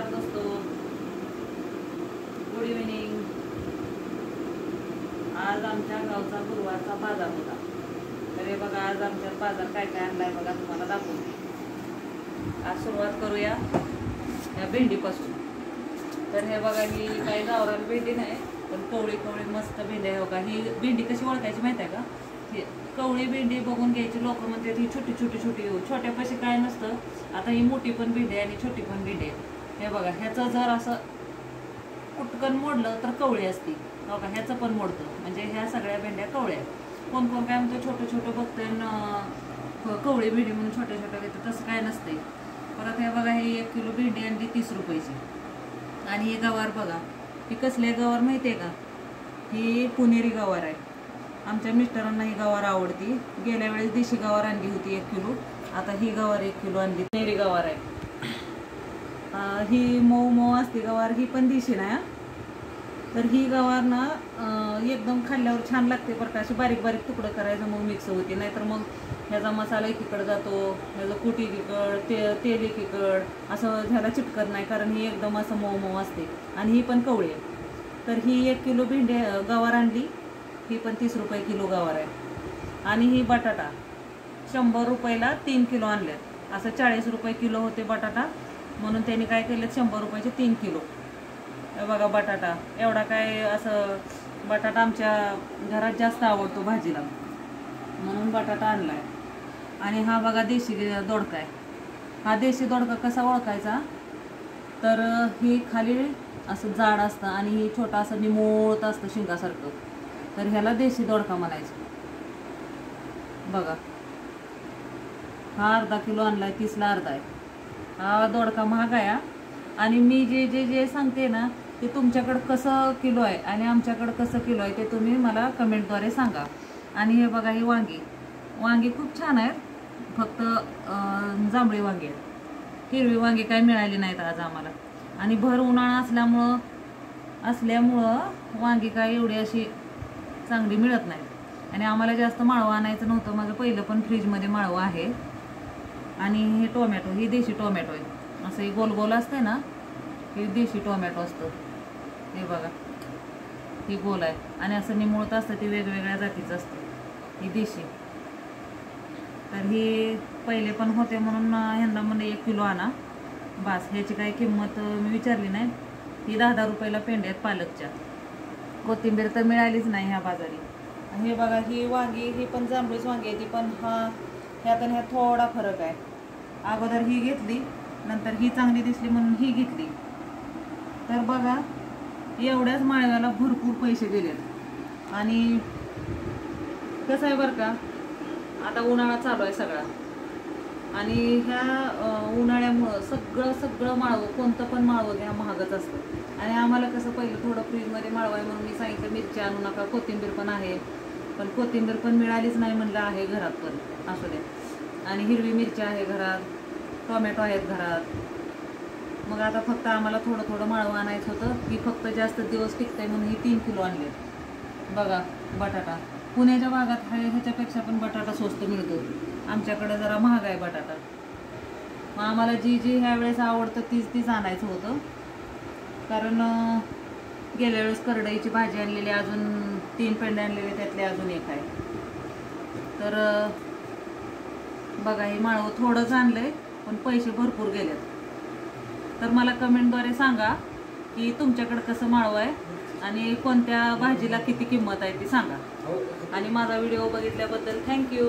नमस्कार दोस्तों, good evening. आज आमच्या गावचा गुरुवारचा बाजार होता। तर हे बघा, आज आमच्या बाजार काय काय आणलाय बघा, तुम्हाला दाखवते। आज सुरुवात करूया या भेंडीपासून। तर हे बघा, ही काही गावरान भेंडी नाही, पण कवळी कवळी मस्त भेंडी आहे बघा। ही भेंडी कशी ओळखायची माहिती आहे का? ही कवळी भेंडी बघून घ्यायची। लोक म्हणतात ही छोटी छोटी छोटी, छोट्यापाशी काय नसतं। आता ही मोठी पण भेंडी आहे आणि छोटी पण भेंडी आहे। हे बघा, ह्याचं जर असं कुटकन मोडलं तर कवळी असते बघा, ह्याचं पण मोडतं, म्हणजे ह्या सगळ्या भेंड्या कवळ्या। कोण कोण काय म्हणतं छोटं छोटं बघतंय कवळी भेंडी म्हणून छोट्या छोट्या घेतं, तसं काय नसते। परत हे बघा, ही 1 किलो भेंडी आणली 30 रुपयाची। आणि हे गवार बघा, ही कसले गवार माहिती आहे का? ही पुणेरी गवार आहे। आमच्या मिस्टरांना ही गवार आवडती। गेल्या वेळेस देशी गवार आणली होती 1 किलो, आता ही गवार 1 किलो आणली। पुणेरी गवार आहे। ही मऊ मऊ असते गवार, ही पण देशी नाही। तर ही गवार ना एकदम खाल्ल्यावर छान लागते बरं का। अशी बारीक बारीक तुकडं करायचं, मग मिक्स होते। नाहीतर मग ह्याचा मसाला एकीकडे जातो, ह्याचं कुटी एकीकड, तेल एकीकड, असं ह्याला चिटकत नाही, कारण ही एकदम असं मऊ मऊ असते। आणि ही पण कवळी आहे। तर ही 1 किलो भेंडी गवार आणली, ही पण 30 रुपये किलो गवार आहे। आणि ही बटाटा 100 रुपयाला 3 किलो आणल्यात। असं 40 रुपये किलो होते बटाटा, म्हणून त्यांनी काय केलं 100 रुपयाचे 3 किलो। बघा बटाटा एवढा, काय असं बटाटा आमच्या घरात जास्त आवडतो भाजीला, म्हणून बटाटा आणलाय। आणि हा बघा देशी दोडका आहे। हा देशी दोडका कसा ओळखायचा? तर ही खाली असं जाड असतं आणि ही छोटा असं निमोळत असतं शिंगासारखं, तर ह्याला देशी दोडका म्हणायचं बघा। हा अर्धा किलो आणलाय, 30ला अर्धा आहे। हा दोडका महाग आहे। आणि मी जे जे जे सांगते ना, ते तुमच्याकडं कसं किलो आहे आणि आमच्याकडं कसं किलो आहे ते तुम्ही मला कमेंटद्वारे सांगा। आणि हे बघा, ही वांगी वांगी खूप छान आहेत, फक्त जांभळी वांगी आहेत। हिरवी वांगी काय मिळाली नाहीत आज आम्हाला। आणि भर उन्हाळा असल्यामुळं वांगी काय एवढी अशी चांगली मिळत नाही। आणि आम्हाला जास्त माळवं आणायचं नव्हतं, माझं पहिलं पण फ्रीजमध्ये माळवं आहे। आणि हे टोमॅटो, ही देशी टोमॅटो आहे। असं हे गोल गोल असते ना, हे देशी टोमॅटो असतं। हे बघा, ही गोल आहे आणि असं निमुळत असतं, ती वेगवेगळ्या जातीचं असतं, ही देशी। तर ही पहिले पण होते म्हणून ह्यांना म्हणलं 1 किलो आणा बास। ह्याची काही किंमत मी विचारली नाही। ही 10-10 रुपयाला पेंड्या आहेत पालकच्या। कोथिंबीर तर मिळालीच नाही ह्या बाजारी। हे बघा, ही वांगी, ही पण जांभळीच वांगी आहे ती पण। ह्यात आणि ह्यात थोडा फरक आहे। अगोदर ही घेतली, नंतर ही चांगली दिसली म्हणून ही घेतली। तर बघा, एवढ्याच माळव्याला भरपूर पैसे गेलेत। आणि कसं आहे बरं का, आता उन्हाळा चालू आहे सगळा, आणि ह्या उन्हाळ्यामुळं सगळं माळवं, कोणतं पण माळवं घ्या, महागच असतं। आणि आम्हाला कसं पहिलं थोडं फ्रीजमध्ये माळवं आहे म्हणून मी सांगितलं मिरची आणू नका, कोथिंबीर पण आहे, पण कोथिंबीर पण मिळालीच नाही म्हणलं आहे घरात, पण असू दे। आणि हिरवी मिरची आहे घरात, टोमॅटो आहेत घरात। मग आता फक्त आम्हाला थोडं थोडं माळवं आणायचं होतं, की फक्त जास्त दिवस टिकतंय म्हणून ही 3 किलो आणले बघा। बटाटा पुण्याच्या भागात आहे, ह्याच्यापेक्षा पण बटाटा स्वस्त मिळतो। आमच्याकडे जरा महाग आहे बटाटा। मग आम्हाला जी जी ह्या वेळेस आवडतं तीच आणायचं होतं, कारण गेल्या वेळेस करडईची भाजी आणलेली, अजून 3 पेंडे आणलेले, त्यातले अजून 1 आहे। तर बघा, हे माळवं थोडंच आणलंय, पण पैसे भरपूर गेलेत। तर मला कमेंटद्वारे सांगा की तुमच्याकडे कसं माळवं आहे आणि कोणत्या भाजीला किती किंमत आहे ती सांगा। आणि माझा व्हिडिओ बघितल्याबद्दल थँक्यू।